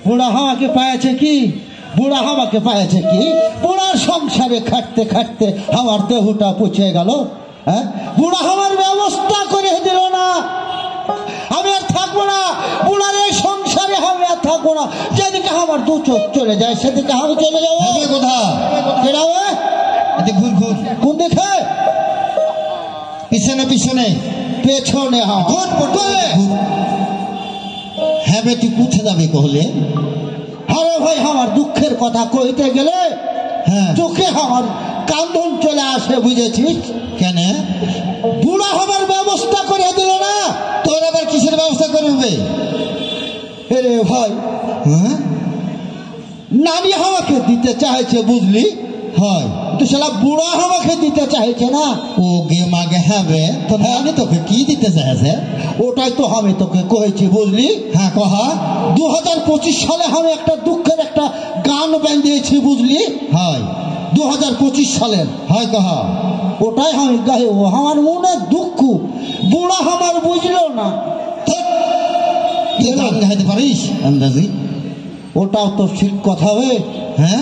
বুড়া আমাকে পাইছে কি, বুড়া আমাকে পাইছে কি? বুড়ার সংসারে খাটতে খাটতে আমার দেহটা পুছে গেল। হ্যাঁ, বুড়া আমার ব্যবস্থা করে দিল না, আমি আর থাকবো না বুড়ার এই সংসারে, আমি আর থাকবো না। যেদিকে আমার দু চোখ চলে যায় সেদিকে আমি চলে যাবো। ঘুর ঘুর কোন দেখে? পিছনে পিছনে পেছনে। হ্যাঁ বে, তুই কোথায় যাবে কহলে? আরে ভাই, আমার দুঃখের কথা কইতে গেলে হ্যাঁ চোখে আমার কান্দন চলে আসে, বুঝেছিস? কেন? বুড়া হবার ব্যবস্থা করে দিল না। তোর আবার কিসের ব্যবস্থা করবে? রে ভাই, হ্যাঁ, নানি আমাকে দিতে চাইছে, বুঝলি? হয় তো শালা বুড়া আমাকে দিতে চাইছে না। ও গে মাগে হবে তো, নানি তোকে কি দিতে চাইছে? ওটাই তো আমি তোকে কয়েছি, বুঝলি? হ্যাঁ কহা। 2025 সালে আমি একটা দুঃখের একটা গান বাঁধিয়েছি, বুঝলি? হয় 2025 সালের, হয় কহা। ওটাই আমি গাইব। আমার মনে দুঃখ, বুড়া আমার বুঝলো না। তুই গান গাইতে পারিস আন্দাজি? ওটাও তো ঠিক কথা হবে। হ্যাঁ,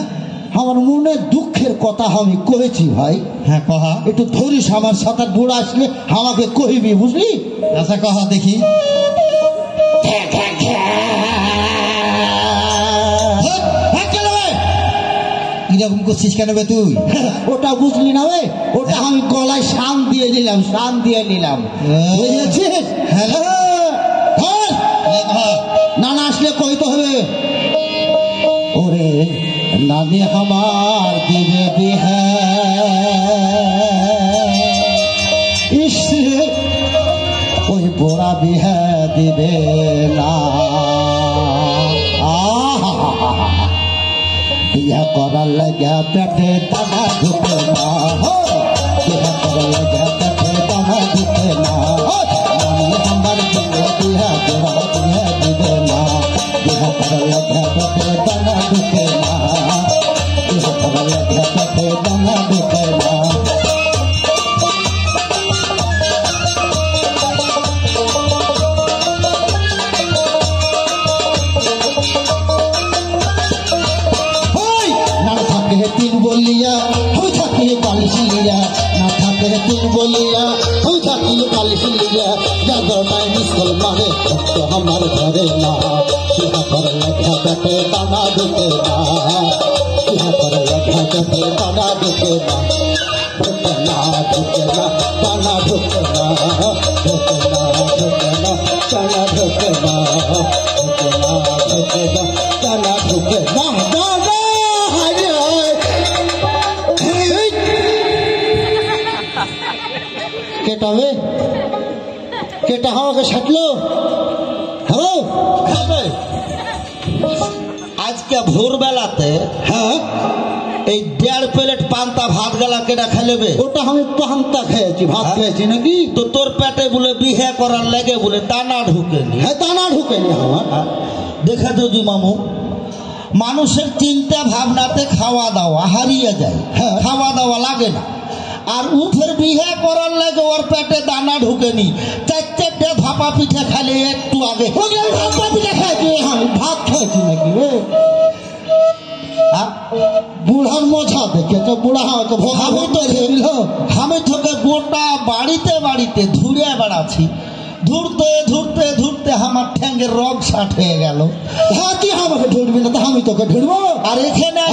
আমার মনে দুঃখের কথা আমি কয়েছি ভাই। হ্যাঁ কহা। একটু ধরিস আমার সাথে, বুড়া আসলে আমাকে কহিবি, বুঝলি? আচ্ছা কহা দেখি। কিরকম করছিস কেন বে তুই? ওটা বুঝলি না বে? ওটা আমি গলায় শান দিয়ে নিলাম, শান দিয়ে নিলাম, বুঝেছিস? না না আসলে কইতে হবে। ওরে নানি আমার দিবে বিহা, ইস ওই বুড়া বিহা দিবে না। বিয়া করার লাগে পেটে দানা ঢুকে না, বিয়া করার লাগে পেটে দানা ঢুকে না। নানি আমার দিবে বিহা, বুড়া বিহা দিবে না। বিয়া করার লাগে পেটে দানা ঢুকে না, বিয়া করার লাগে পেটে দানা ঢুকে না। তিন বলিয়া হই থাকি বালিশ লিয়া, না থাকে তিন বলিয়া হই থাকি বালিশ লিয়া। যাদবাই মিসকল মারে তো আমার ঘরে না, ইহা করে লেখা বেটে দানা ঢুকে না, ইহা করে লেখা বেটে দানা ঢুকে না, ঢুকে না ঢুকে না দানা ঢুকে না, ঢুকে না ঢুকে না দানা ঢুকে না, ঢুকে না ঢুকে না দানা ঢুকে না। কেটা হবে, কেটা আমাকে সাটলো। হ্যালো, আজকে ভোরবেলাতে হ্যাঁ এই 1.5 প্লেট পান্তা ভাত গেলা কেটা খেলেবে? ওটা আমি পান্তা খেয়েছি, ভাত খেয়েছি নাকি? তো তোর পেটে বলে বিহে করার লেগে বলে দানা ঢুকেনি। হ্যাঁ, দানা ঢুকেনি আমার। দেখে যদি মামু, মানুষের চিন্তা ভাবনাতে খাওয়া দাওয়া হারিয়ে যায়, খাওয়া দাওয়া লাগে না। আর উঠের বিহে করার লাগে ওর পেটে দানা ঢুকেনি। 4-4টে ভাপা পিঠে খালি একটু আগে ভাপা পিঠে খেয়েছি, আমি ভাত খেয়েছি নাকি রে? বুড়ার মজা দেখে তো বুড়া আমাকে আমি তোকে গোটা বাড়িতে বাড়িতে ঘুরে বেড়াচ্ছি, ঘুরতে ঘুরতে ঘুরতে আমার ঠ্যাঙ্গের রগ শাট হয়ে গেল। হ্যাঁ, তুই আমাকে ধরবি না তো আমি তোকে ধরবো? আর এখানে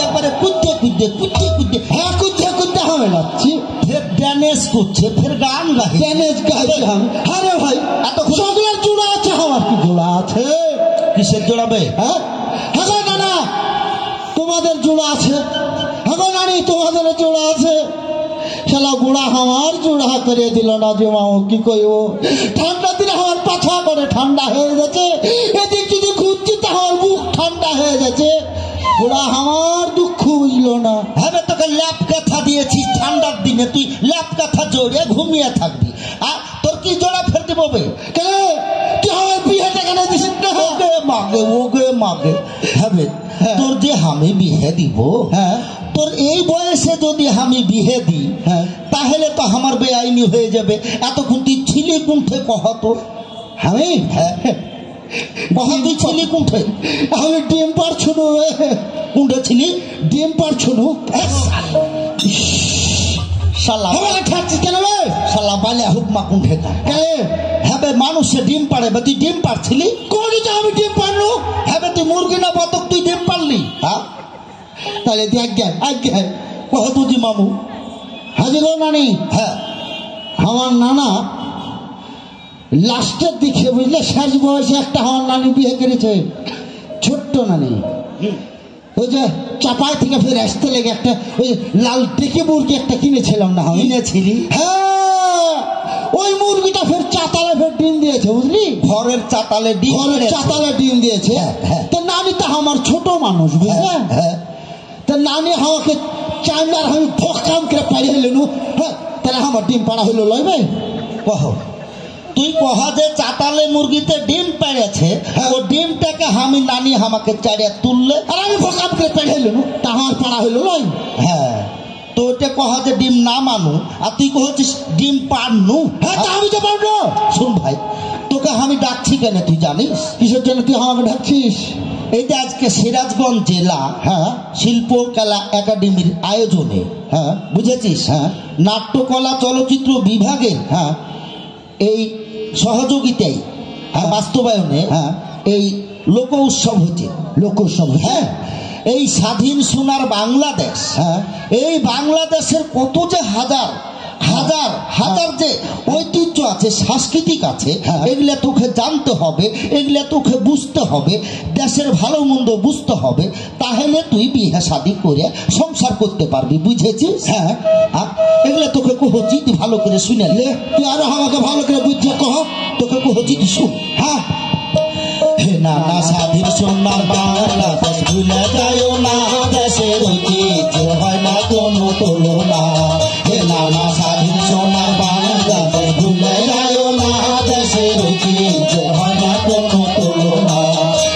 একবারে কুদতে কুদতে কুদতে কুদতে, হ্যাঁ কুদতে কুদতে আমি যাচ্ছি। ফের ড্যানেজ করছে, ফের গান গাই, ড্যানেজ গাইছি আমি। আরে ভাই, এত চকলের জোড়া আছে, আমার কি জোড়া আছে? কিসের জোড়াবে? হ্যাঁ হ্যাঁ নানা, তোমাদের জোড়া আছে। হ্যাঁ নানি, তোমাদের জোড়া আছে। শালা বুড়া আমার জোড়া করে দিল না যে মাও, কি কইব? ঠান্ডা দিলে আমার পাছা করে ঠান্ডা হয়ে যাচ্ছে, এদিক যদি ঘুরছি তা আমার বুক ঠান্ডা হয়ে যাচ্ছে। বুড়া আমার দুঃখ বুঝলো না। হ্যাঁ, তোকে ল্যাপ কাঁথা দিয়েছি ঠান্ডার দিনে, তুই ল্যাপ কাঁথা জড়িয়ে ঘুমিয়ে থাকবি। আর তোর কি জোড়া ফের দিববে? কেন তুই আমার বিয়েটা কেন দিস? ওগে মাগে, ওগে মাগে। হ্যাঁ, তোর যে আমি বিহে দিব, হ্যাঁ তোর এই বয়সে যদি আমি বিহে দিই, হ্যাঁ তাহলে তো আমার বেআইনি হয়ে যাবে। এতক্ষণ তুই ছিলি কুণ্ঠে কহতো। আমি হ্যাঁ কহা তুই ছিলি কোনঠে? আমি ডিম পার ছুনু। কোনঠে ছিলি? ডিম পার ছুনু। শালা আমাকে ঠাচ্ছিস কেন রে? শালা বালে হুকমা কোনঠে কা? হ্যাঁ মানুষে ডিম পাড়ে, তুই ডিম পারছিলি? কোন তো আমি ডিম পারলু? হ্যাঁ তুই মুরগি না বতক তুই ডিম পারলি? হ্যাঁ তাহলে তুই আজ্ঞা কহ তুই মামু। হাজির নানি। হ্যাঁ আমার নানা লাস্টের দিকে বুঝলে শেষ বয়সে একটা আমার নানি বিয়ে করেছে, ছোট্ট নানি। ওই যে চাপাই থেকে ফের আসতে লেগে একটা ওই লাল টেকে মুরগি একটা কিনেছিলাম না? কিনেছিলি? হ্যাঁ, ওই মুরগিটা ফের চাতালে ফের ডিম দিয়েছে বুঝলি। ঘরের চাতালে ডিম, ঘরের চাতালে ডিম দিয়েছে। তো নানি তো আমার ছোট মানুষ বুঝলে। তো নানি আমাকে চাইনার আমি ভকাম করে পাড়িয়ে হইলেন। হ্যাঁ তাহলে আমার ডিম পাড়া হইলো লইবে? কহ তুই কহা যে চাতালে মুরগিতে ডিম পেড়েছে, ও ডিমটাকে আমি নানি আমাকে চাড়িয়া তুললে আর আমি ভকাম করে পাড়িয়ে হইলেন, তা আমার পাড়া হইলো লই। হ্যাঁ তো ওটা কহা যে ডিম না মানু, আর তুই কহছিস ডিম পারনু। হ্যাঁ তা আমি তো পারবো। শুন ভাই, তোকে আমি ডাকছি কেন তুই জানিস? কিসের জন্য তুই আমাকে ডাকছিস? এই যে আজকে সিরাজগঞ্জ জেলা শিল্পকলা একাডেমির আয়োজনে, বুঝেছিস, নাট্যকলা চলচ্চিত্র বিভাগের এই সহযোগিতায় বাস্তবায়নে এই লোক উৎসব হচ্ছে। লোক উৎসব? হ্যাঁ, এই স্বাধীন সোনার বাংলাদেশ, এই বাংলাদেশের কত যে হাজার হাজার হাজার যে ঐতিহ্য আছে, সাংস্কৃতিক আছে, এগুলা তোকে জানতে হবে, এগুলা তোকে বুঝতে হবে, দেশের ভালো মন্দ বুঝতে হবে, তাহলে তুই বিয়ে শাদী করে সংসার করতে পারবি, বুঝেছিস? হ্যাঁ, এগুলা তোকে কহছি, তুই ভালো করে শুনে লে। তুই আরো আমাকে ভালো করে বুঝছে কহ। তোকে কহছি তুই শুন। হ্যাঁ, হে নানা স্বাধীন সোনার বাংলাদেশ ভুলে যায় না, দেশের ঐতিহ্য হয় না কোনো তুলনা। হে নানা স্বাধীন সোনার বাংলাদেশ ভুলে যায় না, দেশের ঐতিহ্য হয় না কোনো তুলনা।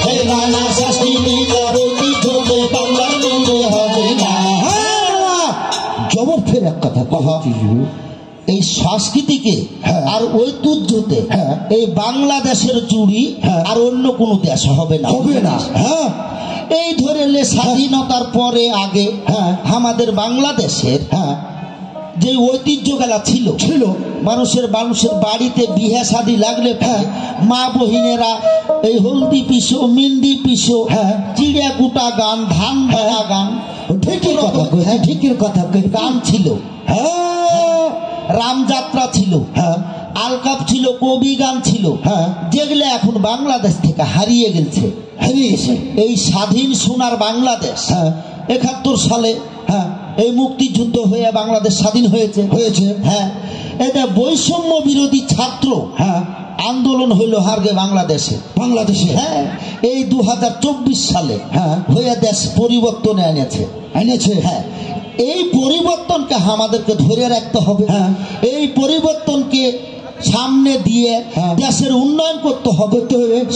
হে নানা সংস্কৃতির ঐতিহ্যে বাংলার মধ্যে হবে না। জবর ফের এক কথা কহ। এই সংস্কৃতিকে আর ঐতিহ্যতে এই বাংলাদেশের চুরি আর অন্য কোন দেশ হবে না, হবে না। হ্যাঁ, এই ধরে লে স্বাধীনতার পরে আগে আমাদের বাংলাদেশের যে ঐতিহ্য গেলা ছিল ছিল মানুষের বাড়িতে বিয়ে শাদী লাগলে মা বহিনেরা এই হলদি পিসো, মিন্দি পিসো, চিড়িয়া কুটা গান, ধান ভাঙা গান, ঠিকই কথা কইছি, ঠিকই কথা কই। গান ছিল, রামযাত্রা ছিল, আলকাপ ছিল, কবি গান ছিল, যেগুলো এখন বাংলাদেশ থেকে হারিয়ে গেছে। এই স্বাধীন সোনার বাংলাদেশ ৭১ সালে এই মুক্তিযুদ্ধ হয়ে বাংলাদেশ স্বাধীন হয়েছে। হ্যাঁ, এটা বৈষম্য বিরোধী ছাত্র আন্দোলন হইল হারগে বাংলাদেশে। হ্যাঁ, এই ২০২৪ সালে হয়ে দেশ পরিবর্তনে এনেছে। হ্যাঁ, এই পরিবর্তনকে আমাদেরকে ধরে রাখতে হবে। এই পরিবর্তনকে সামনে দিয়ে দেশের উন্নয়ন করতে হবে।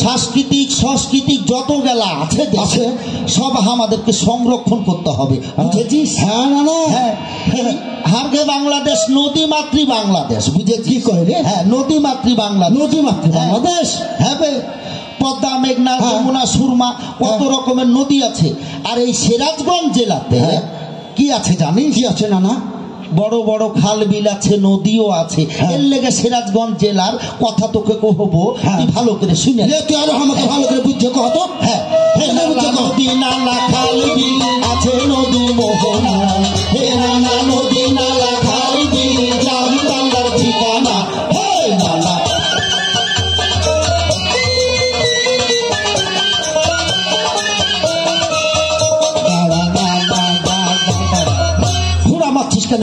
সাংস্কৃতিক যত গেলা আছে দেশে সব আমাদেরকে সংরক্ষণ করতে হবে, বুঝেছিস? হ্যাঁ না না, হারগে বাংলাদেশ নদী মাতৃ বাংলাদেশ, বুঝেছিস? কি কইলে? হ্যাঁ, নদী মাতৃ বাংলাদেশ। নদী মাতৃ বাংলাদেশ? হ্যাঁ, পদ্মা, মেঘনা, যমুনা, সুরমা, কত রকমের নদী আছে। আর এই সিরাজগঞ্জ জেলাতে কি আছে জানিস? কি আছে নানা? বড় বড় খাল বিল আছে, নদীও আছে। এর লেগে সিরাজগঞ্জ জেলার কথা তোকে কহবো, তুই ভালো করে শুনে। তুই আরো আমাকে ভালো করে বুঝছে কহ তো। হ্যাঁ, নদী নালা খাল বিল আছে, নদী মোহনা। হে নানা নদী নালা খাল বিল গ্রাম বাংলার ঠিকানা। হে নানা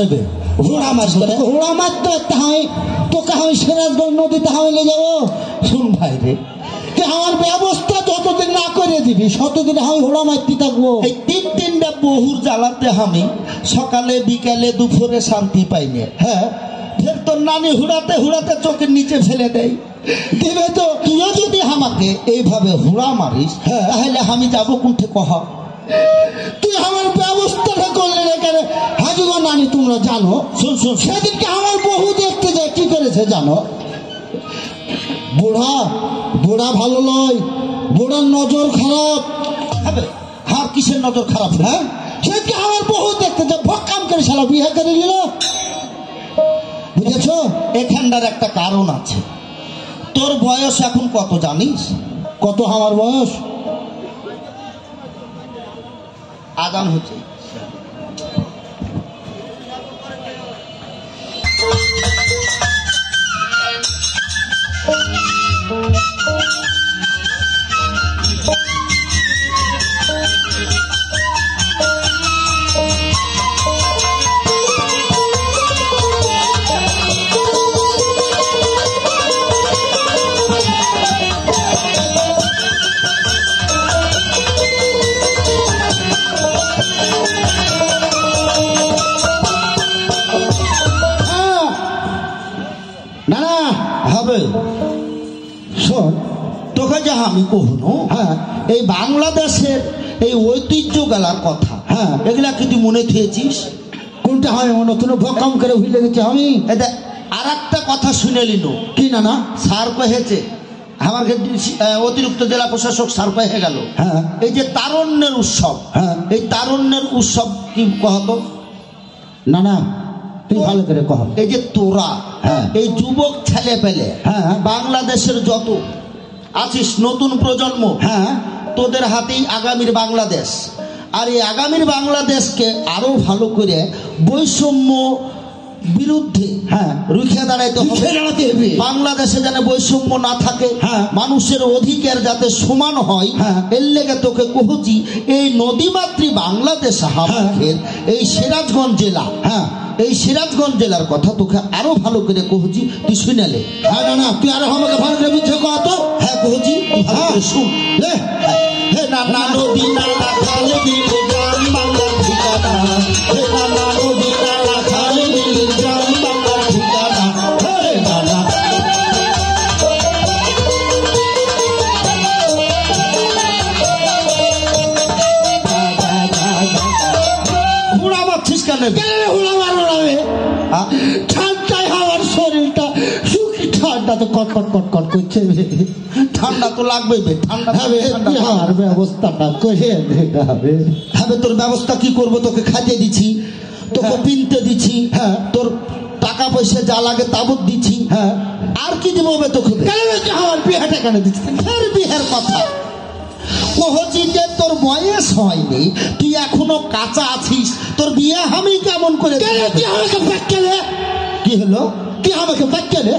নেবে হুড়া মাছ তো তাহাই তোকে আমি সিরাজগঞ্জ নদী তাহাই নিয়ে যাবো। শুন ভাই রে, আমার ব্যবস্থা যতদিন না করে দিবি ততদিন আমি হুড়া মারতে থাকবো। এই তিনটা বহুর জ্বালাতে আমি সকালে বিকালে দুপুরে শান্তি পাইনি। হ্যাঁ, ফের তোর নানি হুড়াতে হুড়াতে চোখের নিচে ফেলে দেয়। দিবে তো। তুইও যদি আমাকে এইভাবে হুড়া মারিস তাহলে আমি যাবো কোনঠে কহ? তুই আমার ব্যবস্থাটা করলে এখানে হাজিবা নানি তোমরা জানো। শুন, সেদিনকে আমার বহু দেখতে যায় কি করেছে জানো? বুড়া বুড়া ভালো নয়, বুড়ার নজর খারাপ। হবে হার কিসের নজর খারাপ? হ্যাঁ, সেদিকে আমার বহু দেখতে যে ভক্কাম করে শালা বিয়ে করে নিল, বুঝেছ? এখানটার একটা কারণ আছে। তোর বয়স এখন কত জানিস? কত আমার বয়স? আগাম হচ্ছে। না না হবে শোন, তোকে যে আমি কহনো, হ্যাঁ এই বাংলাদেশের এই ঐতিহ্য গেলার কথা, হ্যাঁ এগুলা কি তুই মনে থুয়েছিস? কোনটা হয় নতুন ভক্কাম করে ভুলে গেছি আমি। আর একটা কথা শুনে নিল কি না না? স্যার কহেছে আমার অতিরিক্ত জেলা প্রশাসক স্যার কহে গেল, হ্যাঁ এই যে তারণ্যের উৎসব, হ্যাঁ এই তারণ্যের উৎসব কি কহতো? না না তুই ভালো করে কহ। এই যে তোরা হ্যাঁ এই যুবক ছেলে পেলে হ্যাঁ বাংলাদেশের যত আছিস নতুন প্রজন্ম, হ্যাঁ তোদের হাতেই আগামীর বাংলাদেশ। আর এই আগামীর বাংলাদেশকে আরো ভালো করে বৈষম্য বিরুদ্ধে হ্যাঁ রুখে দাঁড়াইতে হবে। বাংলাদেশে যেন বৈষম্য না থাকে, হ্যাঁ মানুষের অধিকার যাতে সমান হয়, হ্যাঁ এর লেগে তোকে কহছি এই নদীমাতৃ বাংলাদেশ হাফের এই সিরাজগঞ্জ জেলা, হ্যাঁ এই সিরাজগঞ্জ জেলার কথা তোকে আরো ভালো করে কহছি, তুই শুনালে। হ্যাঁ না না তুই আরো আমাকে ভালো করে বুঝছো কত? হ্যাঁ কহছি, শুন। হে নানা নদী নালা খাল বিল গ্রাম বাংলার ঠিকানা, হে নানা নদী নালা খাল বিল গ্রাম বাংলার ঠিকানা, হে নানা। হুড়া মারছিস কেন? হুড়া মারবো না আমি। ঠান্ডায় আমার শরীরটা শুকি, ঠান্ডা তো কটকট কটকট করছে। ঠান্ডা তো লাগবে, ঠান্ডা আমার ব্যবস্থাটা করে দিতে হবে। হ্যাঁ তোর ব্যবস্থা কি করবো? তোকে খাইতে দিচ্ছি, তোকে পিনতে দিচ্ছি, হ্যাঁ তোর টাকা পয়সা যা লাগে তাবৎ দিচ্ছি, হ্যাঁ আর কি দিব তোকে? আমার বিয়েটা কেন দিচ্ছি? বিয়ের কথা কহছি যে তোর বয়স হয়নি, তুই এখনো কাঁচা আছিস, তোর বিয়ে আমি কেমন করে? কি হলো? কি আমাকে পাচ্ছেলে?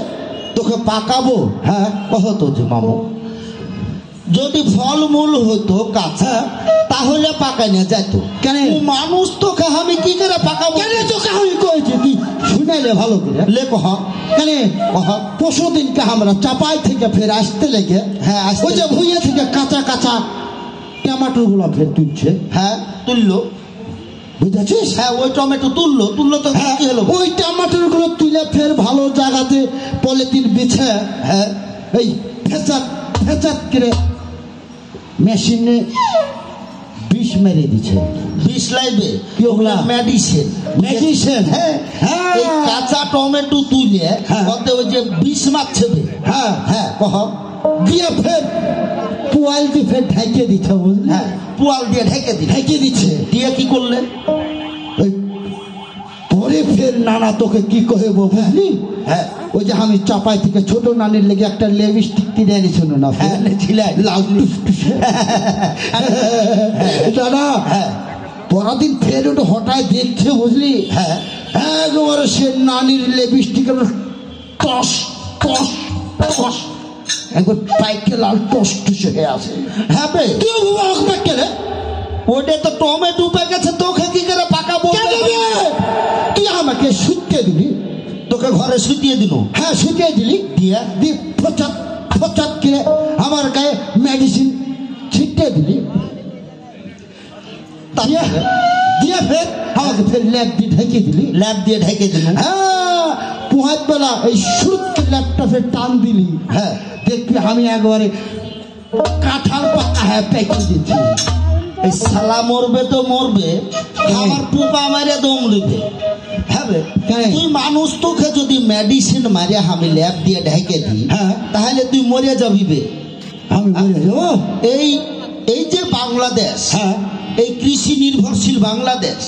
তোকে পাকাবো। হ্যাঁ কহতো যে মামু যদি ফলমূল হতো কাঁচা তাহলে পাকাইনা যেত, কেন? মানুষ তোকে আমি কি করে পাকাবো? কেন তোকে আমি কইছি তুই শুনাইলে ভালো করে লে কহ। কেন কহ। পরশু দিনকে আমরা চাপাই থেকে ফের আসতে লেগে, হ্যাঁ ওই যে ভুইয়া থেকে কাঁচা কাঁচা টমেটো গুলো ফের তুলছে। হ্যাঁ তুললো, বুঝেছিস? হ্যাঁ ওই টমেটো তুললো তো কি হলো? ওই টমেটোর গুলো তুলে ফের ভালো জায়গাতে পলিথিন বিছে, হ্যাঁ এই ফেচাত ফেচাত করে মেশিনে বিষ মেরে দিচ্ছে। বিষ লাইবে কি ওগুলা? মেডিসিন। মেডিসিন। হ্যাঁ হ্যাঁ এই কাঁচা টমেটো তুলে ওতে ওই যে বিষ মারছে। হ্যাঁ হ্যাঁ কহ। দিয়ে ফের পুয়াল দিয়ে ফের ঢেকে দিচ্ছে, বুঝলি? হ্যাঁ পুয়াল দিয়ে ঢেকে দিচ্ছে। দিয়ে কি করলে? ওই পরে ফের নানা তোকে কি কহেব বুঝলি? হ্যাঁ ওই যে আমি চাপাই থেকে ছোট নানির লেগে একটা লিপস্টিক কিনে এনেছিল না, লাল দাদা। হ্যাঁ পরাদিন ফের ওটা হঠাৎ দেখছে, বুঝলি? হ্যাঁ একবারে সে নানির লিপস্টিকের টস টস টস একবার পাইকে লাল টস টুসে হয়ে আছে। হ্যাঁ বে তুই কেলে ওটা তো টমেটো পেয়ে গেছে, তোকে কি করে পাকাবো? তুই আমাকে শুতে দিলি, তোকে ঘরে শুতিয়ে দিল। হ্যাঁ শুকিয়ে দিলি, দিয়ে দিয়ে ফচাত ফচাত করে আমার গায়ে মেডিসিন ছিটে দিলি, দিয়ে ফের আমাকে ফের ল্যাব দিয়ে ঢেকে দিলি। ল্যাব দিয়ে ঢেকে দিল। হ্যাঁ পুহাত বেলা এই শুরুতে ল্যাবটা ফের টান দিলি, হ্যাঁ দেখবি আমি একবারে কাঁঠাল পাকা হ্যাঁ পেকে দিচ্ছি। এই শালা মরবে তো মরবে, আমার পোকা মারে দম দিবে। তুই মানুষ তোকে যদি মেডিসিন মারে আমি ল্যাব দিয়ে ঢেকে দিই, তাহলে তুই মরে যাবি বে। এই যে বাংলাদেশ, এই কৃষি নির্ভরশীল বাংলাদেশ,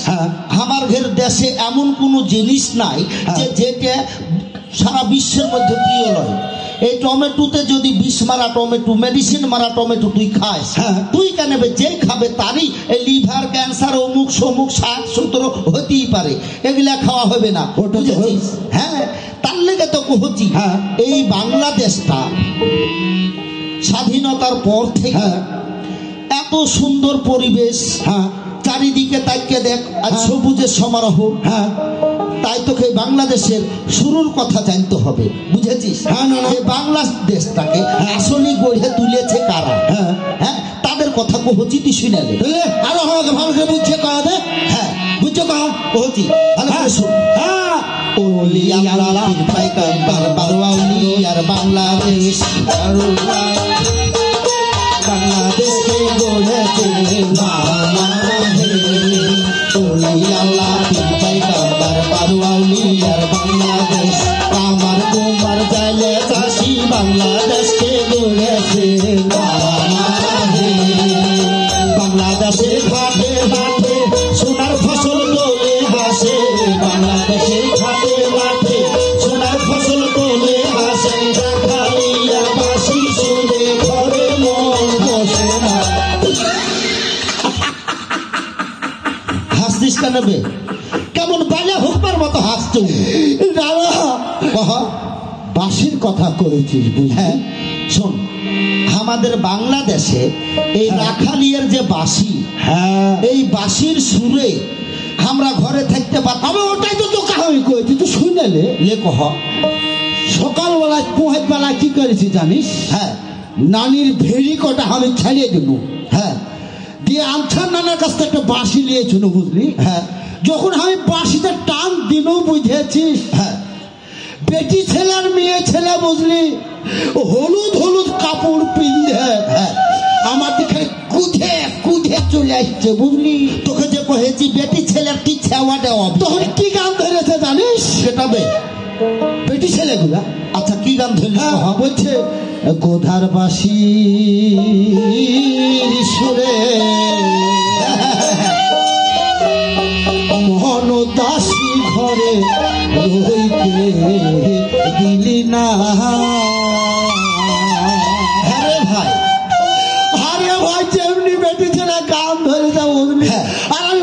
আমার ঘের দেশে এমন কোন জিনিস নাই যে যেটা সারা বিশ্বের মধ্যে প্রিয় নয়। এই টমেটোতে যদি বিষ মারা টমেটো, মেডিসিন মারা টমেটো তুই খাস, তুই কেন যে খাবে তারই লিভার ক্যান্সার অমুক সমুক 60-70 হতেই পারে, এগুলা খাওয়া হবে না। হ্যাঁ, তার লেগে তো কহছি এই বাংলাদেশটা স্বাধীনতার পর থেকে এত সুন্দর পরিবেশ, চারিদিকে তাইকে দেখ আর সবুজের সমারোহ। তাই তোকে বাংলাদেশের শুরুর কথা জানতে হবে, বুঝেছিস? বাংলাদেশটাকে আসলে গড়ে তুলেছে কারা, তাদের কথা কহছি, তুই শুনালে আরো আমাকে ভালো করে বুঝছে কবে। হ্যাঁ, বুঝছো কহছি ভালো করে শুন। বাংলাদেশ বাংলাদেশকে গড়েছে বাংলাদেশ, আমার কুমার চাইলে চাষি বাংলাদেশকে গড়েছে বাংলাদেশের ঘাটে ঘাটে সোনার ফসল তোলে হাসে, বাংলাদেশের ঘাটে ঘাটে সোনার ফসল তোলে হাসে, খালিয়া বাসি সুরে ঘরে মন বসে না। হাসতিস কেন বে? কেমন বাজা হুকমার মতো হাসছ? বাঁশির কথা করেছিস? হ্যাঁ, শোন, আমাদের বাংলাদেশে এই রাখালিয়ার যে বাঁশি, এই বাঁশির সুরে আমরা ঘরে থাকতে পারতাম। ওটাই তো তোকে আমি করেছি, তুই শুনালে লে কহ। সকালবেলায় পোহের বেলায় কি করেছি জানিস? হ্যাঁ, নানির ভেড়ি কটা আমি ছাড়িয়ে দিল। হ্যাঁ, দিয়ে আমছার নানার কাছ থেকে একটা বাঁশি নিয়েছিল, বুঝলি? হ্যাঁ, যখন আমি বাঁশিতে টান দিল, বুঝেছিস? হ্যাঁ, বেটি ছেলে আর মেয়ে ছেলে, বুঝলি, হলুদ হলুদ কাপড় পিন্ধে আমার দিকে কুধে কুধে চলে আসছে, বুঝলি? তোকে যে কহেছি বেটি ছেলের কি ছেওয়া দেওয়া, তখন কি গান ধরেছে জানিস? সেটা বেটি ছেলেগুলা। আচ্ছা, কি গান ধরল? বলছে গোধার বাঁশি সুরে মোহন দাসী ঘরে রইতে দিলি না। আরে ভাই, আরে ভাই, যেমনি বেটি ছেলে গান ধরে যা, বুঝলি? আর আমি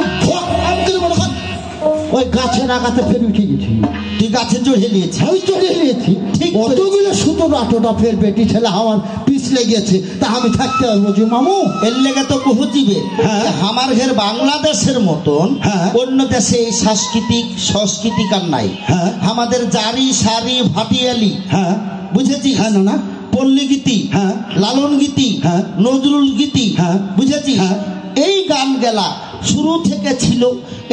ওই গাছের আগাতে ফের উঠে গেছি। তুই গাছে চড়ে নিয়েছি? আমি চড়ে নিয়েছি, ঠিক কতগুলো সুতো আটোটা ফের বেটি ছেলে আমার পিছলে গেছে, তা আমি থাকতে পারবো যে মামু? এর লেগে তো কহতিবে আমার ঘের বাংলাদেশের মতন অন্য দেশে এই সংস্কৃতিক আর নাই। আমাদের জারি সারি ভাটিয়ালি, বুঝেছি? হ্যাঁ, না পল্লী গীতি, লালন গীতি, নজরুল গীতি, বুঝেছি? এই গান গেলা শুরু থেকে ছিল,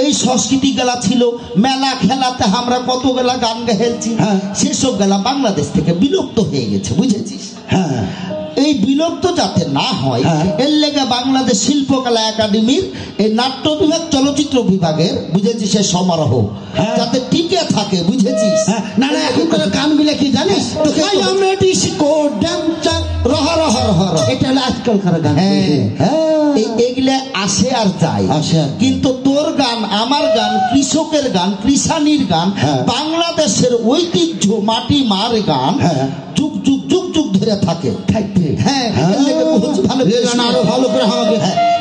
এই সংস্কৃতি গেলা ছিল। মেলা খেলাতে আমরা কত গেলা গান গেলছি, সেসব গেলা বাংলাদেশ থেকে বিলুপ্ত হয়ে গেছে, বুঝেছিস? হ্যাঁ, এই বিলুপ্ত যাতে না হয় এর লেগে বাংলাদেশ শিল্পকলা একাডেমির এই নাট্য বিভাগ, চলচ্চিত্র বিভাগের, বুঝেছিস, সে সমারোহ যাতে টিকে থাকে, বুঝেছিস? না না, এখনকার গানগুলো কি জানিস? এটা হলো আজকালকার গান। এগুলা আসে আর যায়, কিন্তু তোর গান, আমার গান, কৃষকের গান, কৃষানির গান, বাংলাদেশের ঐতিহ্য মাটি মার গান যুগ যুগ যুগ যুগ ধরে থাকে, থাকবে। হ্যাঁ, আরো ভালো করে আমাকে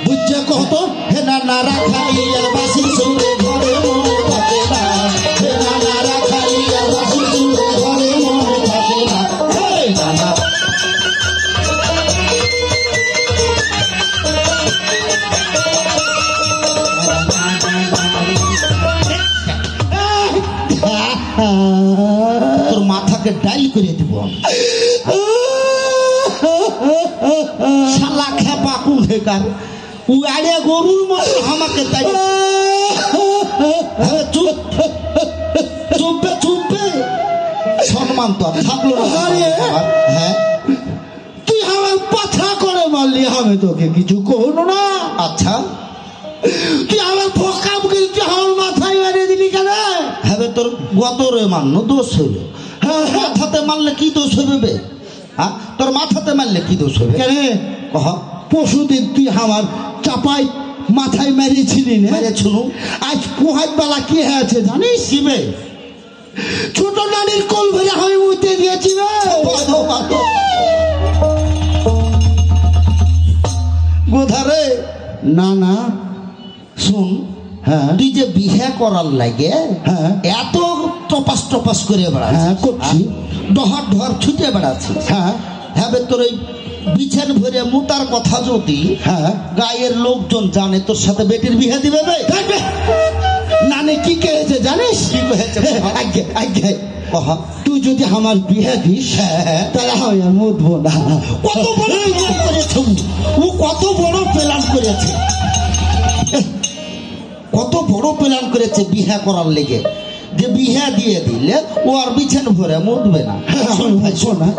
বুঝছে কত। হে না রাখালিয়ার বাসি সুরে ঘরে মন থাকে না, হে না রাখালিয়ার বাসি সুরে ঘরে মন থাকে না, হে না। তোর মাথাকে ডাইল করে দিব শালা খেপা কুলেকার, উড়ে গরুর মতো আমাকে তাই চুপবে চুপবে, সম্মান তো আর থাকলো না। হ্যাঁ, তুই আমার পাথা করে মারলি আমি তোকে কিছু করবো না। আচ্ছা তুই আমার ফকাম করে তুই আমার মাথায় মারিয়ে দিলি কেন? হ্যাঁ তোর গতরে মান্য দোষ হইল। মাথাতে মারলে কি দোষ হইবে বে? হ্যাঁ তোর মাথাতে মারলে কি দোষ হইবে? কেন কহ পশুদিন তুই আমার চাপাই মাথায় মেরেছিলি না? মেরেছিল। আজ পোহাত বেলা কি হয়েছে জানিস? কি বে? ছোট নানির কোল ভরে আমি উঠে দিয়েছি রে। গোধারে না না শুন, হ্যাঁ তুই যে বিহে করার লাগে হ্যাঁ এত টপাস টপাস করে বেড়াচ্ছিস, হ্যাঁ করছি, ডহর ডহর ছুটে বেড়াচ্ছিস, হ্যাঁ হ্যাঁ তোর ওই বিছান ভরে মুতার কথা যদি হ্যাঁ গায়ের লোকজন জানে তোর সাথে বেটির বিহে দিবে বে? নানি কি করেছে জানিস? কি হয়েছে? আগে আগে কহা। তুই যদি আমার বিয়ে দিস তাহলে আমি আর মরবো না। কত বড় প্ল্যান করেছে ও, কত বড় প্ল্যান করেছে, কত বড় প্ল্যান করেছে বিহা করার লেগে, যে বিহা দিয়ে দিলে ও আর বিছান ভরে মরবে না। শোনা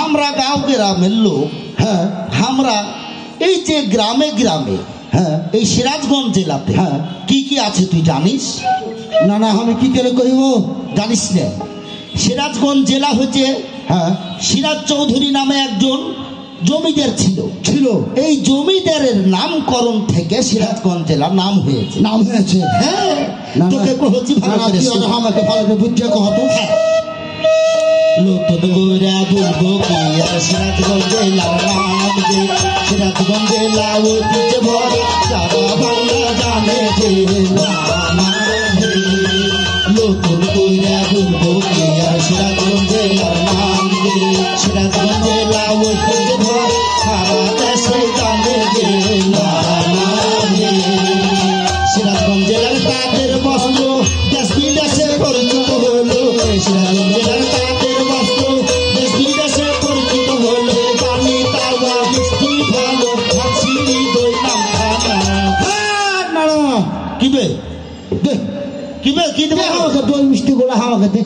আমরা গাঁও গ্রামের লোক, হ্যাঁ আমরা এই যে গ্রামে গ্রামে হ্যাঁ এই সিরাজগঞ্জ জেলাতে হ্যাঁ কি কি আছে তুই জানিস? না না আমি কি করে করিব? জানিস না? সিরাজগঞ্জ জেলা হচ্ছে, হ্যাঁ সিরাজ চৌধুরী নামে একজন জমিদার ছিল। ছিল এই জমিদারের নামকরণ থেকে সিরাজগঞ্জ জেলার নাম হয়েছে। নাম হয়েছে? হ্যাঁ না, তোকে না, কহছি ভালো না, করে তুই শোন। আমাকে ভালো করে বুঝছে কহতো। নতুন গোরা বলবো কি আর সিরাজগঞ্জ জেলার নাম যে, সিরাজগঞ্জ জেলা ঐতিহ্য ভরা সারা বাংলা জানে যে নাম যে। নতুন গোরা বলবো কি আর সিরাজগঞ্জ জেলার নাম যে, সিরাজগঞ্জ জেলা ঐতিহ্য ভরা সারা দেশে জানে যে নাম যে। সিরাজগঞ্জ জেলার তাঁতের বস্ত্র দেশ বিদেশে পরিচিত হলো, সিরাজগঞ্জ জেলার তাঁতের বস্ত্র দেশ বিদেশে পরিচিত হলো, পানি তাওয়া মিষ্টি ভালো হাসিরি দই নাম খানা। না না কিবে দে কিবে কি দে দেবে? আমাকে দই মিষ্টি গুলো আমাকে দে।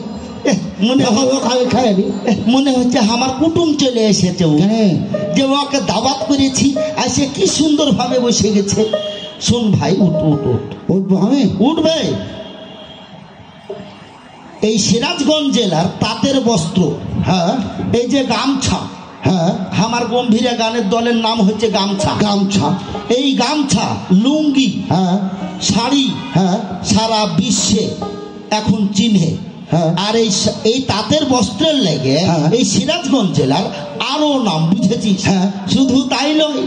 মনে খাবে খাইবি? মনে হচ্ছে আমার কুটুম চলে এসেছে, ও যে ওকে দাওয়াত করেছি আর সে কি সুন্দর ভাবে বসে গেছে। শোন ভাই, উঠ উঠ উঠ, উঠবো আমি? উঠবে। এই সিরাজগঞ্জ জেলার তাঁতের বস্ত্র, হ্যাঁ এই যে গামছা, হ্যাঁ আমার গম্ভীরা গানের দলের নাম হচ্ছে গামছা। গামছা, এই গামছা, লুঙ্গি, হ্যাঁ শাড়ি হ্যাঁ সারা বিশ্বে এখন চিনে। হ্যাঁ আর এই তাঁতের বস্ত্রের লেগে হ্যাঁ। এই সিরাজগঞ্জ জেলার আরো নাম, বুঝেছিস? হ্যাঁ। শুধু তাই নয়,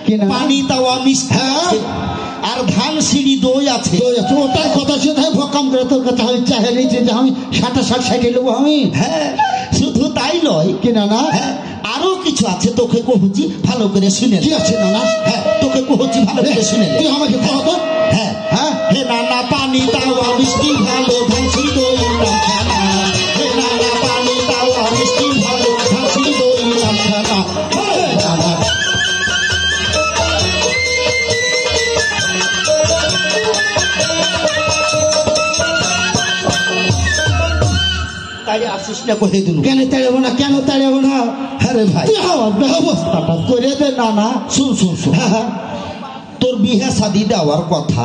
কি নাম? পানি তাওয়া মিষ্টি হ্যাঁ। আছে, আর ধান সিঁড়ি দই আছে। দই আছে। ওটার কথা শুনে ভকাম করে তোর কথা আমি চাহে নিয়েছি যে আমি 60 সাইডে নেবো আমি। হ্যাঁ, শুধু তাই নয়, কি না না হ্যাঁ, আরো কিছু আছে, তোকে কহুছি ভালো করে শুনে নে। কি আছে না না? হ্যাঁ, তোকে কহুছি ভালো করে শুনে নে। তুই আমাকে কহ তো। হ্যাঁ হ্যাঁ হে নানা পানি তাওয়া মিষ্টি ভালো ধান সিঁড়ি দই নাম খানা। হে নানা পানি তাওয়া মিষ্টি ভালো ধান সিঁড়ি দই নাম খানা। হে নানা। তাই আসিস না কহে দিল। কেন তাড়াবো না? কেন তাড়াবো না? হ্যাঁ রে ভাই, তুই আমার ব্যবস্থাটা করে দে না না। শুন শুন শুন, হ্যাঁ তোর বিয়ে শাদি দেওয়ার কথা,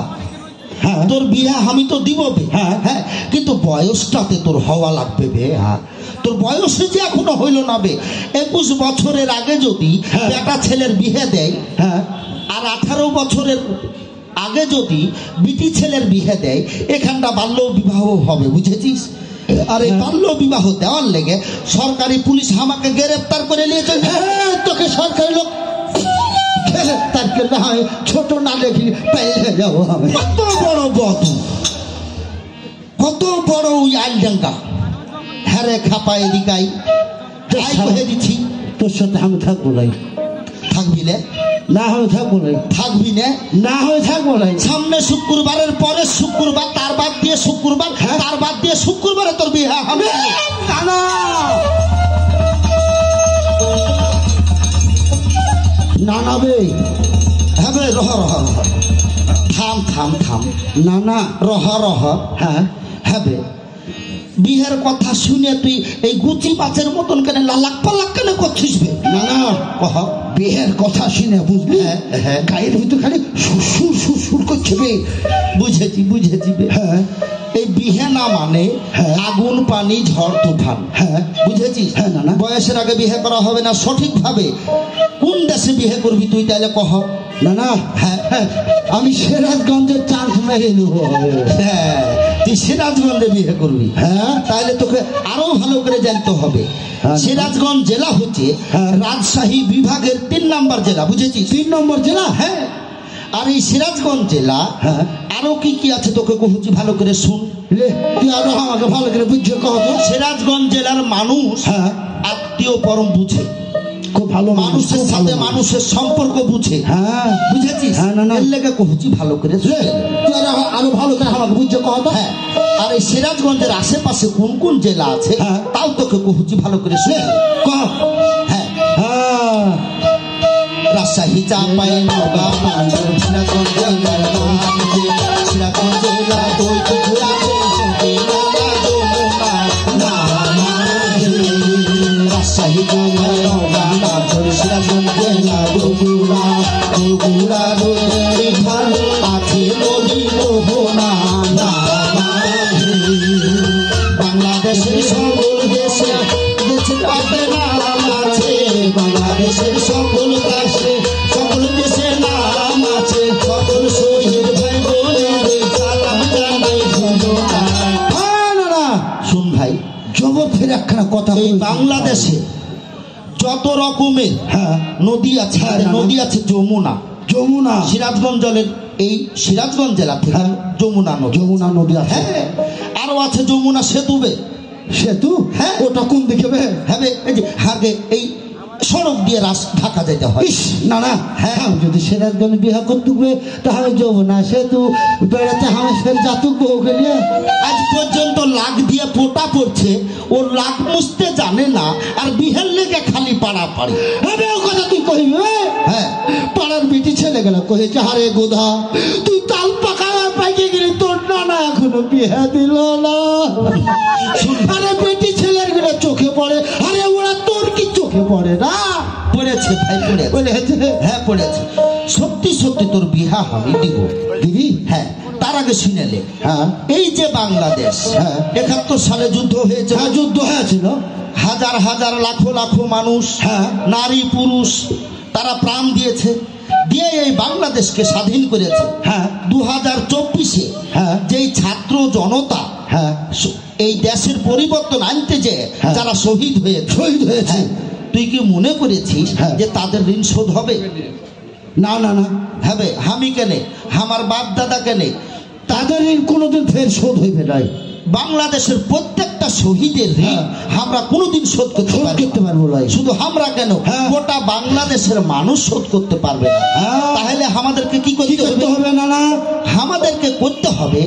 হ্যাঁ তোর বিয়ে আমি তো দিব বে, হ্যাঁ। হ্যাঁ, কিন্তু বয়সটাতে তোর হওয়া লাগবে বে। হ্যাঁ, তোর বয়সে যে এখনো হইল না বে। 21 বছরের আগে যদি হ্যাঁ। বেটা ছেলের বিয়ে দেয়, হ্যাঁ আর 18 বছরের আগে যদি বিটি ছেলের বিয়ে দেয়, এখানটা বাল্য বিবাহ হবে, বুঝেছিস? আর এই বাল্য বিবাহ দেওয়ার লেগে সরকারি পুলিশ আমাকে গ্রেফতার করে নিয়ে চলছে। হ্যাঁ, তোকে সরকারি লোক তার কেন হয় ছোট না দেখি পেয়ে যাবো আমি। কত বড় বধু, কত বড় ওই আলডাঙ্গা, হ্যারে খাপা এদিকাই কহে দিচ্ছি। তোর সাথে আমি থাকবো নাই। থাকবি না? না হয়ে থাকবো নাই। থাকবি না? না হয়ে থাকবো নাই। সামনে শুক্রবারের পরে শুক্রবার, তার বাদ দিয়ে শুক্রবার, তার বাদ দিয়ে শুক্রবারে তোর বিয়ে হবে। না না না না বে, হবে। রহ রহ রহ, থাম থাম থাম, না না রহ রহ। হ্যাঁ হবে বিহের কথা শুনে তুই এই গুচি মাছের মতন কেন লালাক পালাক কেন করছিস বে? না না কহ বিয়ের কথা শুনে বুঝলি হ্যাঁ। গায়ের ভিতর খালি সুর সুর করছে বে। বুঝেছি বুঝেছি বে। হ্যাঁ এই বিহে না মানে হ্যাঁ। আগুন পানি ঝড় তুফান। হ্যাঁ বুঝেছিস? হ্যাঁ, না, না। বয়সের আগে বিয়ে করা হবে না সঠিক ভাবে। কোন দেশে বিয়ে করবি তুই তাহলে কহ? না না হ্যাঁ হ্যাঁ, আমি সিরাজগঞ্জের চান্স মেরে নেবো। হ্যাঁ তুই সিরাজগঞ্জে বিয়ে করবি। হ্যাঁ তাহলে তোকে আরো ভালো করে জানতে হবে হ্যাঁ। সিরাজগঞ্জ জেলা হচ্ছে হ্যাঁ। রাজশাহী বিভাগের 3 নম্বর জেলা। বুঝেছিস? 3 নম্বর জেলা। হ্যাঁ। আর এই সিরাজগঞ্জ জেলা হ্যাঁ। আরো কি কি আছে তোকে কহুছি ভালো করে শুন। লে, তুই আরো আমাকে ভালো করে বুঝিয়ে কহ তো। সিরাজগঞ্জ জেলার মানুষ হ্যাঁ আত্মীয় পরম বুঝে, খুব ভালো মানুষ, মানুষের খুব সাথে ভালো মানুষ। মানুষের সম্পর্ক বুঝে। হ্যাঁ বুঝেছিস? হ্যাঁ, না, না। এর লেগে কহুছি ভালো করে শুন। লে, তুই আরো ভালো করে আমাকে বুঝিয়ে কহ তো। হ্যাঁ। আর এই সিরাজগঞ্জের আশেপাশে কোন কোন জেলা আছে হ্যাঁ। তাও তোকে কহুছি ভালো করে শুন। কহ। হ্যাঁ। হ্যাঁ রাজশাহী চাপাই নওগাঁ পাঁচজন সিরাজগঞ্জ জেলার নামছে। সিরাজগঞ্জ জেলা দুই পুকুর আছে, সঙ্গে নালা যমুনা নামাছে। রাজশাহী চাপাই নওগাঁ পাঁচজন সিরাজগঞ্জ জেলা বগুড়া বগুড়া নদী খাল আছে, নদী মোহনা নামাছে। বাংলাদেশের সকল দেশে দেশে কাপে নাম আছে, বাংলাদেশের সকল দেশে সকল দেশে নাম আছে। সকল শহীদ ভাই বোনেদের সালাম জানাই ভুজনায়। হ্যাঁ, না না শুন ভাই, জবর ফের একখানা কথা এই বলছি। বাংলাদেশে যত রকমের হ্যাঁ নদী আছে, হ্যাঁ, না, না। নদী আছে যমুনা। যমুনা সিরাজগঞ্জ জেলার এই সিরাজগঞ্জ জেলা থেকে হ্যাঁ। যমুনা নদী। যমুনা নদী আছে। হ্যাঁ। আরো আছে যমুনা সেতু বে। সেতু। হ্যাঁ। ওটা কোন দিকে বে? হ্যাঁ বে, এই যে আগে এই সড়ক দিয়ে ঢাকা যেতে হয়। ইস, না না হ্যাঁ। আমি যদি সিরাজগঞ্জ বিহা করতুকবে তাহলে যমুনা সেতু বেড়াতে আমি ফের যাতুক বউকে নিয়ে। আজ পর্যন্ত লাখ দিয়ে পোটা পড়ছে, ও লাখ মুছতে জানে না, আর বিহের লেগে খালি পাড়া পাড়ি। আরে ও কথা তুই কহিবি বে? হ্যাঁ। পাড়ার বেটি ছেলে গেল কহেছে হারে গোধা তুই তাল পাকা পাইকে গেলি, তোর নানা এখনো বিহা দিল না। আরে বেটি ছেলের গুলো চোখে পড়ে, আরে ওরা তোর কি চোখে পড়ে না? পড়েছে ভাই, পড়েছে। বলেছে হ্যাঁ পড়েছে। সত্যি সত্যি তোর বিহা আমি দিব দিদি। হ্যাঁ। তার আগে শুনেলে হ্যাঁ এই যে বাংলাদেশ হ্যাঁ। 71 সালে যুদ্ধ হয়েছে, হ্যাঁ যুদ্ধ হয়েছিল। হাজার হাজার লাখো লাখো মানুষ, হ্যাঁ। নারী পুরুষ তারা প্রাণ দিয়েছে, দিয়ে এই বাংলাদেশকে স্বাধীন করেছে। হ্যাঁ 2024-এ হ্যাঁ। যেই ছাত্র জনতা হ্যাঁ এই দেশের পরিবর্তন আনতে যে হ্যাঁ। যারা শহীদ হয়েছে, হ্যাঁ, তুই কি মনে করেছিস হ্যাঁ। যে তাদের ঋণ শোধ হবে? না না না হবে। আমি কেনে, আমার বাপ দাদা কেনে, তাদের ঋণ কোনোদিন ফের শোধ হইবে নাই। বাংলাদেশের প্রত্যেকটা শহীদের ঋণ হ্যাঁ। আমরা কোনোদিন শোধ করতে শোধ পারি করতে পারবো নাই। শুধু আমরা কেন, হ্যাঁ। গোটা বাংলাদেশের মানুষ শোধ করতে পারবে না। হ্যাঁ। তাহলে আমাদেরকে কি কি করতে করতে হবে? হবে? না না আমাদেরকে করতে হবে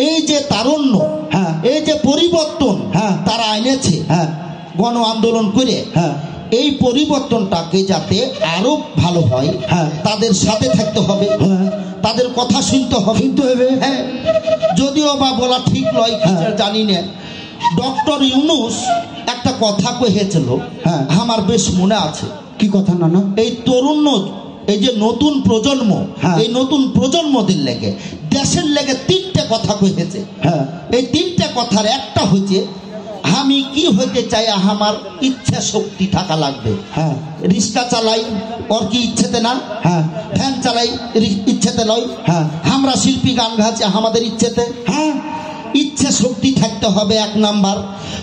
এই যে তারুণ্য, হ্যাঁ। এই যে পরিবর্তন হ্যাঁ। তারা এনেছে হ্যাঁ গণ আন্দোলন করে, হ্যাঁ এই পরিবর্তনটাকে যাতে আরো ভালো হয়, হ্যাঁ। তাদের সাথে থাকতে হবে, হ্যাঁ তাদের কথা শুনতে হবে। শুনতে হবে। হ্যাঁ। যদিও বা বলা ঠিক নয়, হ্যাঁ। জানি না, ডক্টর ইউনূস একটা কথা কহেছিল, হ্যাঁ। আমার বেশ মনে আছে। কি কথা? না না এই তরুণ, এই যে নতুন প্রজন্ম, হ্যাঁ। এই নতুন প্রজন্মদের লেগে দেশের লেগে 3টে কথা কহেছে। হ্যাঁ এই 3টে কথার একটা হচ্ছে আমি কি হইতে চাই, আমার ইচ্ছা শক্তি থাকা লাগবে। হ্যাঁ রিক্সা চালাই, ওর কি ইচ্ছেতে না? হ্যাঁ ভ্যান চালাই, ইচ্ছেতে নয়। হ্যাঁ। আমরা শিল্পী গান গাছি আমাদের ইচ্ছেতে। হ্যাঁ ইচ্ছা শক্তি থাকতে হবে 1 নাম্বার।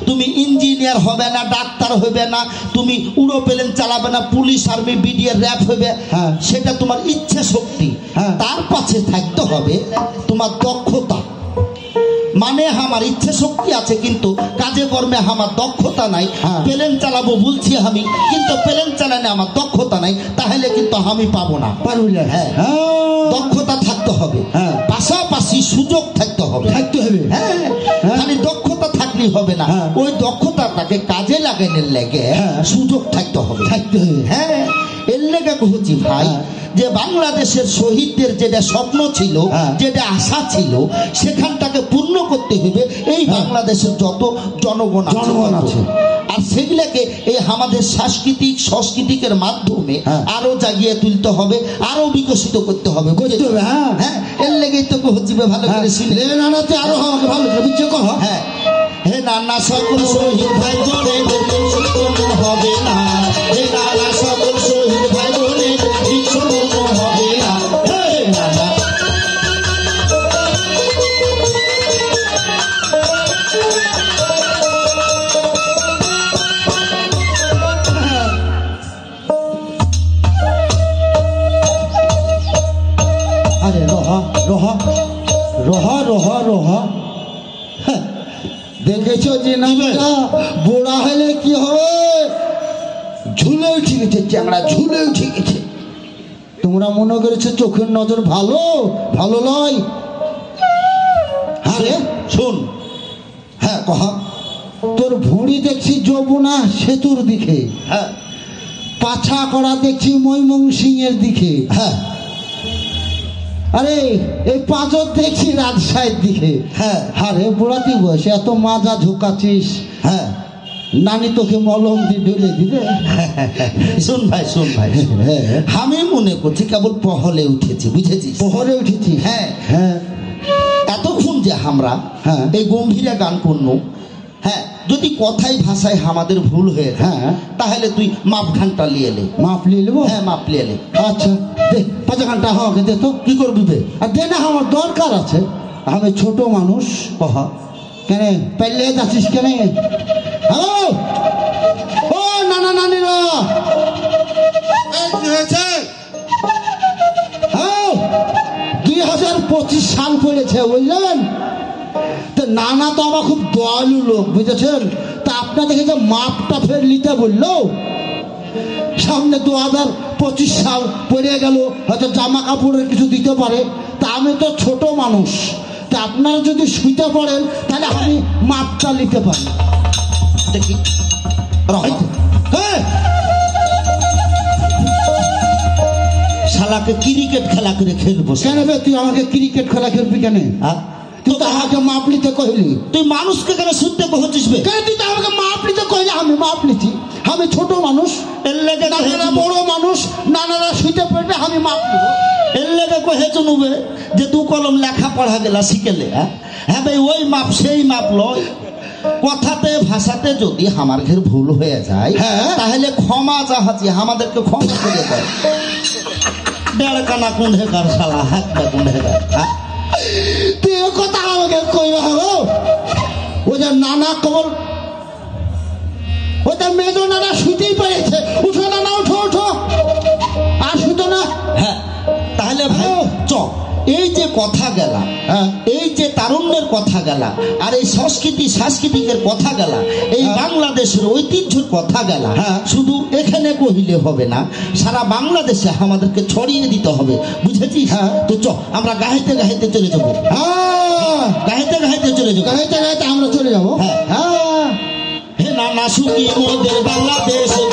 তুমি ইঞ্জিনিয়ার হবে না, ডাক্তার হবে না, তুমি উড়োপ্লেন চালাবে না, পুলিশ আর্মি বিডিআর র্যাব হবে, হ্যাঁ। সেটা তোমার ইচ্ছা শক্তি। হ্যাঁ। তার পাশে থাকতে হবে তোমার দক্ষতা। মানে আমার ইচ্ছা শক্তি আছে কিন্তু কাজে কর্মে আমার দক্ষতা নাই। হ্যাঁ। প্লেন চালাবো বলছি আমি, কিন্তু প্লেন চালানে আমার দক্ষতা নাই, তাহলে কিন্তু আমি পাবো না। পারবি না। হ্যাঁ। হ্যাঁ দক্ষতা থাকতে হবে, হ্যাঁ। পাশাপাশি সুযোগ থাকতে হবে। থাকতে হবে। হ্যাঁ। হ্যাঁ। খালি দক্ষতা থাকলেই হবে না, হ্যাঁ। ওই দক্ষতাটাকে কাজে লাগানোর লেগে হ্যাঁ। সুযোগ থাকতে হবে। থাকতে হবে। হ্যাঁ। এর লেগে বলছি ভাই, হ্যাঁ। যে বাংলাদেশের শহীদদের যেটা স্বপ্ন ছিল, যেটা আশা ছিল, সেখানটাকে পূর্ণ করতে হবে এই বাংলাদেশের যত জনগণ আছে, আর সেগুলোকে এই আমাদের সাংস্কৃতিক সংস্কৃতিকের মাধ্যমে আরো জাগিয়ে তুলতে হবে, আরো বিকশিত করতে হবে। হ্যাঁ, এর লেগেই তো হচ্ছে ভালো করে শুনে নানাতে আরো ভালো করে বুঝছো কহ। হ্যাঁ, হে নানা সকল শহীদ ভাই বোনের হবে না, হে নানা সকল শহীদ ভাই বোনের হবে না, হে নানা। আরে রহা রহা রহা রহা রহা, দেখেছ যে নামটা বুড়া হলে কি হবে, ঝুলে উঠে গেছে, চ্যাংড়া ঝুলে উঠে গেছে। তোমরা মনে করেছো চোখের নজর ভালো, ভালো নয়। হ্যাঁ শোন, হ্যাঁ কহ, তোর ভুঁড়ি দেখছি যমুনা সেতুর দিকে, হ্যাঁ পাছা করা দেখছি ময়মনসিং এর দিকে, হ্যাঁ আরে এই পাঁচর দেখছি রাজশাহীর দিকে। হ্যাঁ, আরে বুড়াতি বয়সে এত মাজা ঝুঁকাছিস, হ্যাঁ নানি তোকে মলম দিয়ে ঢুলে দিবে। শোন ভাই, শোন ভাই, আমি মনে করছি কেবল পহলে উঠেছি, বুঝেছিস? পহরে উঠেছি। হ্যাঁ হ্যাঁ, এতক্ষণ যে আমরা এই গম্ভীরা গান করল, হ্যাঁ যদি কথাই ভাষায় আমাদের ভুল হয়ে যায়, তাহলে তুই মাপ ঘানটা লিয়ে এলে। মাপ লিয়ে নেবো? হ্যাঁ, মাপ লিয়ে এলে। আচ্ছা দে, 5 ঘন্টা হওয়াকে দে তো। কি করবি বে? আর দে না, আমার দরকার আছে, আমি ছোট মানুষ। কহা কেন পাইলে যাচ্ছিস কেন? হ্যালো ও নানা নানিরা, 2025 সাল পড়েছে বুঝলেন তো, নানা তো আমার খুব দয়ালু লোক বুঝেছেন, তা আপনার দেখে যে মাপটা ফের নিতে বললো, সামনে 2025 সাল পড়ে গেল, হয়তো জামা কাপড়ের কিছু দিতে পারে, তা আমি তো ছোট মানুষ, তা আপনারা যদি শুইতে পারেন তাহলে আমি মাপটা নিতে পারি। দেখি শালাকে ক্রিকেট খেলা করে খেলবো। কেন বে তুই আমাকে ক্রিকেট খেলা খেলবি কেন? তুই তো আমাকে মাপ নিতে কইলি। তুই মানুষকে কেন শুনতে পৌঁছিস? কেন তুই তো আমাকে মাপ নিতে কইলি? আমি মাপ নিচ্ছি, আমি ছোট মানুষ, নানারা বড় মানুষ, নানারা শুইতে পারবে, আমি মাপ নেবো। এর লেগে কহে চলবে যে তু কলম লেখা পড়া গেলা শিখেলে। হ্যাঁ ভাই, ওই মাপ সেই মাপ লয়। কথাতে ভাষাতে যদি আমার ঘের ভুল হয়ে যায়, তাহলে ক্ষমা চাহাচ্ছি, আমাদেরকে ক্ষমা করে দেয়। দেড়কানা কুণ্ঠেকার শালা, হাতটা কুণ্ঠেকার। তুই ও কথা আমাকে কইবা হলো, ওই যে নানা কবল, ওটা মেজো নানা শুতেই পেরেছে। উঠো নানা, উঠো উঠো, আর শুতো না। হ্যাঁ, তাহলে ভাই চ, এই যে কথা গেলা, এই যে তারুণ্যের কথা গেলা, আর এই সাংস্কৃতিকের কথা গেলা, এই বাংলাদেশের ঐতিহ্যের কথা গেলা, শুধু এখানে কহিলে হবে না, সারা বাংলাদেশে আমাদেরকে ছড়িয়ে দিতে হবে, বুঝেছিস? তো চ, আমরা গাইতে গাইতে চলে যাবো। গাইতে গাইতে চলে যাবো, গাইতে গাইতে আমরা চলে যাবো। হে নানা সুখী মোদের বাংলাদেশে